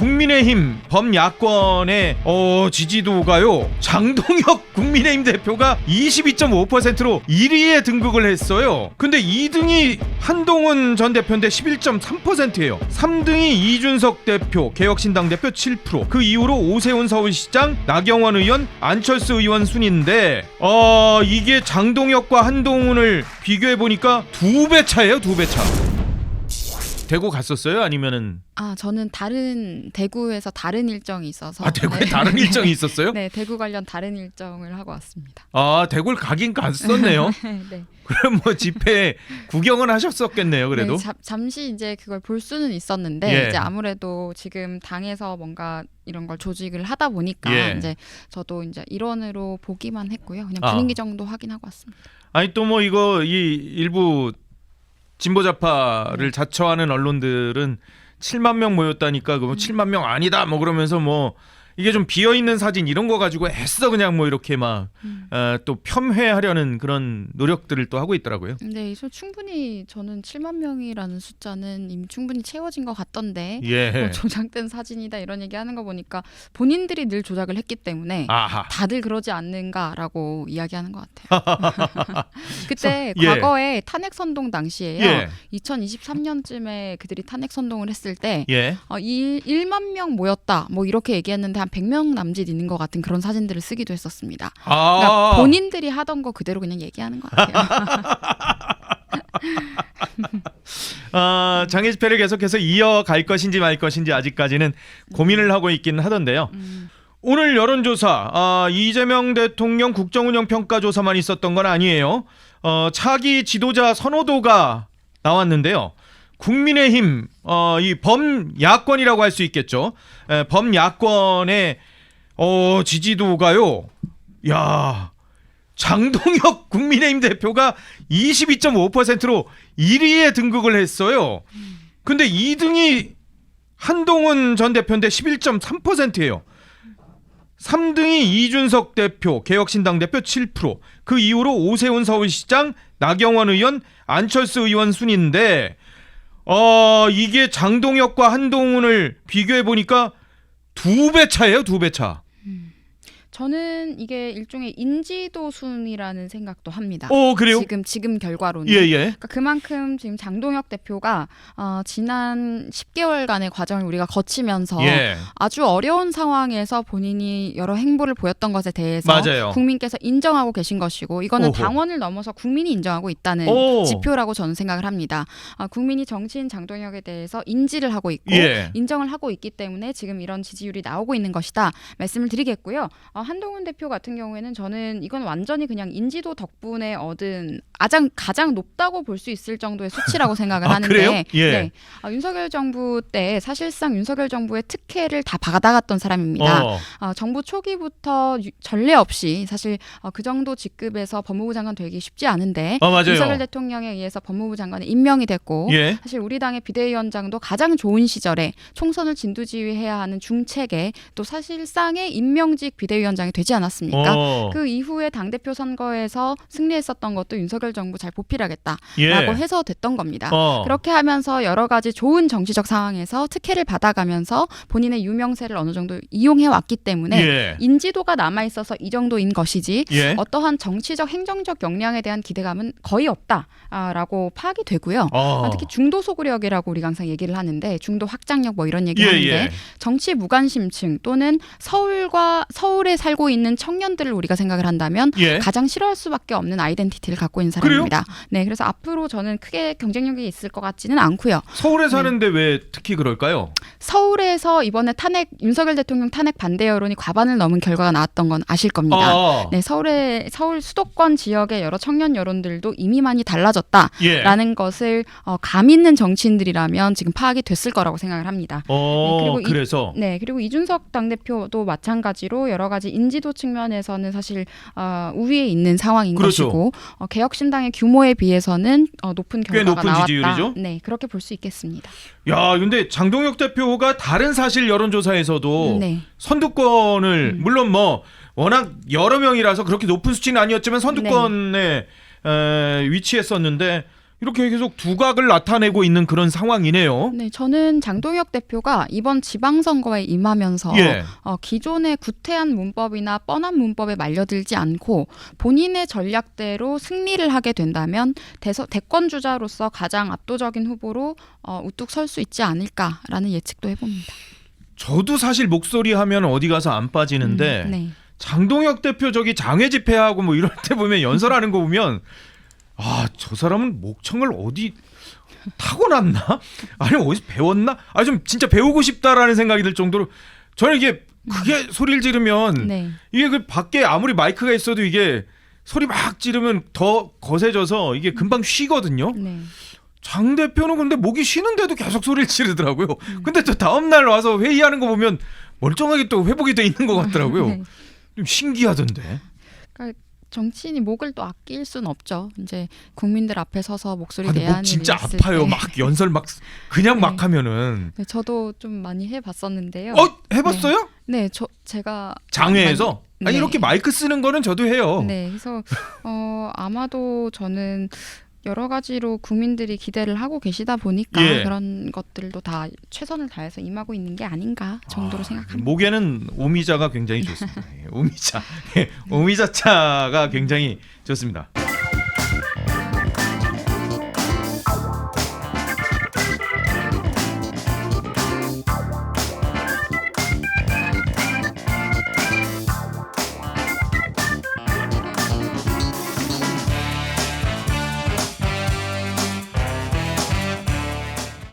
국민의힘 범야권의 지지도가요, 장동혁 국민의힘 대표가 22.5%로 1위에 등극을 했어요. 근데 2등이 한동훈 전 대표인데 11.3%예요. 3등이 이준석 대표, 개혁신당 대표 7%. 그 이후로 오세훈 서울시장, 나경원 의원, 안철수 의원 순인데 이게 장동혁과 한동훈을 비교해 보니까 2배 차예요. 2배 차. 대구 갔었어요? 아니면은? 저는 대구에서 다른 일정이 있어서. 대구에 네. 다른 일정이 있었어요? 네, 대구 관련 다른 일정을 하고 왔습니다. 대구를 가긴 갔었네요. 네. 그럼 뭐 집회 구경은 하셨었겠네요, 그래도? 네, 잠시 이제 그걸 볼 수는 있었는데 예. 이제 아무래도 지금 당에서 뭔가 이런 걸 조직을 하다 보니까 예. 이제 저도 이제 일원으로 보기만 했고요. 그냥 분위기 정도 확인하고 왔습니다. 아니 또 뭐 이거 이 일부 진보좌파를 자처하는 언론들은 7만 명 모였다니까 그거 7만 명 아니다 뭐 그러면서 뭐 이게 좀 비어있는 사진 이런 거 가지고 애써 그냥 뭐 이렇게 막 또 폄훼하려는 그런 노력들을 또 하고 있더라고요. 네, 충분히 저는 7만 명이라는 숫자는 이미 충분히 채워진 것 같던데 예. 조작된 사진이다 이런 얘기하는 거 보니까 본인들이 늘 조작을 했기 때문에 아하. 다들 그러지 않는가라고 이야기하는 것 같아요. 그때 예. 과거에 탄핵 선동 당시에요. 예. 2023년쯤에 그들이 탄핵 선동을 했을 때 예. 1만 명 모였다 뭐 이렇게 얘기했는데 한 100명 남짓 있는 것 같은 그런 사진들을 쓰기도 했었습니다. 그러니까 본인들이 하던 거 그대로 그냥 얘기하는 것 같아요. 장애 집회를 계속해서 이어갈 것인지 말 것인지 아직까지는 고민을 하고 있긴 하던데요. 오늘 여론조사 이재명 대통령 국정운영평가조사만 있었던 건 아니에요. 차기 지도자 선호도가 나왔는데요. 국민의힘 이 범야권이라고 할 수 있겠죠. 범야권의 지지도가요. 야, 장동혁 국민의힘 대표가 22.5%로 1위에 등극을 했어요. 근데 2등이 한동훈 전 대표인데 11.3%예요. 3등이 이준석 대표, 개혁신당 대표 7%. 그 이후로 오세훈 서울시장, 나경원 의원, 안철수 의원 순인데 이게 장동혁과 한동훈을 비교해 보니까 2배 차예요. 2배 차. 저는 이게 일종의 인지도 순이라는 생각도 합니다. 그래요? 지금 결과로는. 예. 그러니까 그만큼 지금 장동혁 대표가 지난 10개월간의 과정을 우리가 거치면서 아주 어려운 상황에서 본인이 여러 행보를 보였던 것에 대해서 맞아요. 국민께서 인정하고 계신 것이고 이거는 오호. 당원을 넘어서 국민이 인정하고 있다는 지표라고 저는 생각을 합니다. 국민이 정치인 장동혁에 대해서 인지를 하고 있고 인정을 하고 있기 때문에 지금 이런 지지율이 나오고 있는 것이다 말씀을 드리겠고요. 한동훈 대표 같은 경우에는 저는 이건 완전히 그냥 인지도 덕분에 얻은 가장 높다고 볼 수 있을 정도의 수치라고 생각을 하는데 그래요? 예. 네. 윤석열 정부 때 사실상 윤석열 정부의 특혜를 다 받아갔던 사람입니다. 정부 초기부터 전례 없이 사실 그 정도 직급에서 법무부 장관 되기 쉽지 않은데 맞아요. 윤석열 대통령에 의해서 법무부 장관에 임명이 됐고 사실 우리 당의 비대위원장도 가장 좋은 시절에 총선을 진두지휘해야 하는 중책에 또 사실상의 임명직 비대위원장이 되지 않았습니까? 그 이후에 당대표 선거에서 승리했었던 것도 윤석열 정부 잘 보필하겠다라고 해서 됐던 겁니다. 그렇게 하면서 여러 가지 좋은 정치적 상황에서 특혜를 받아가면서 본인의 유명세를 어느 정도 이용해 왔기 때문에 인지도가 남아있어서 이 정도인 것이지 어떠한 정치적 행정적 역량에 대한 기대감은 거의 없다라고 파악이 되고요. 특히 중도 소구력이라고 우리가 항상 얘기를 하는데 중도 확장력 뭐 이런 얘기를 하는데 정치 무관심층 또는 서울에 살고 있는 청년들을 우리가 생각을 한다면 가장 싫어할 수밖에 없는 아이덴티티를 갖고 있는 사람입니다. 네, 그래서 앞으로 저는 크게 경쟁력이 있을 것 같지는 않고요. 서울에 사는데 왜 특히 그럴까요? 서울에서 이번에 윤석열 대통령 탄핵 반대 여론이 과반을 넘은 결과가 나왔던 건 아실 겁니다. 네, 서울 수도권 지역의 여러 청년 여론들도 이미 많이 달라졌다라는 것을 감 있는 정치인들이라면 지금 파악이 됐을 거라고 생각을 합니다. 그리고 이준석 당대표도 마찬가지로 여러 가지 인지도 측면에서는 사실 우위에 있는 상황인 것이고 개혁신당의 규모에 비해서는 높은 결과가 나왔다. 지지율이죠? 네, 그렇게 볼 수 있겠습니다. 야, 근데 장동혁 대표가 다른 사실 여론조사에서도 선두권을 물론 뭐 워낙 여러 명이라서 그렇게 높은 수치는 아니었지만 선두권에 위치했었는데 이렇게 계속 두각을 나타내고 있는 그런 상황이네요. 네, 저는 장동혁 대표가 이번 지방선거에 임하면서 예. 기존의 구태한 문법이나 뻔한 문법에 말려들지 않고 본인의 전략대로 승리를 하게 된다면 대권 주자로서 가장 압도적인 후보로 우뚝 설 수 있지 않을까라는 예측도 해봅니다. 저도 사실 목소리 하면 어디 가서 안 빠지는데 네. 장동혁 대표 저기 장외 집회하고 뭐 이럴 때 보면 연설하는 거 보면 저 사람은 목청을 어디 타고났나? 아니면 어디서 배웠나? 좀 진짜 배우고 싶다라는 생각이 들 정도로 저는 이게 크게 소리를 지르면 네. 이게 그 밖에 아무리 마이크가 있어도 이게 소리 막 지르면 더 거세져서 이게 금방 쉬거든요. 네. 장 대표는 근데 목이 쉬는데도 계속 소리를 지르더라고요. 근데 또 다음 날 와서 회의하는 거 보면 멀쩡하게 또 회복이 돼 있는 것 같더라고요. 네. 좀 신기하던데. 그러니까 정치인이 목을 또 아낄 수는 없죠. 이제 국민들 앞에 서서 목소리 근데 내야 목 하는 진짜 일이 있을 아파요. 때. 막 연설 막 그냥 네. 막 하면은. 네, 저도 좀 많이 해봤었는데요. 해봤어요? 네, 제가 장외에서? 많이- 아니 네. 이렇게 마이크 쓰는 거는 저도 해요. 네, 그래서 아마도 저는 여러 가지로 국민들이 기대를 하고 계시다 보니까 예. 그런 것들도 다 최선을 다해서 임하고 있는 게 아닌가 정도로 생각합니다. 목에는 오미자가 굉장히 좋습니다. 오미자. 오미자차가 굉장히 좋습니다.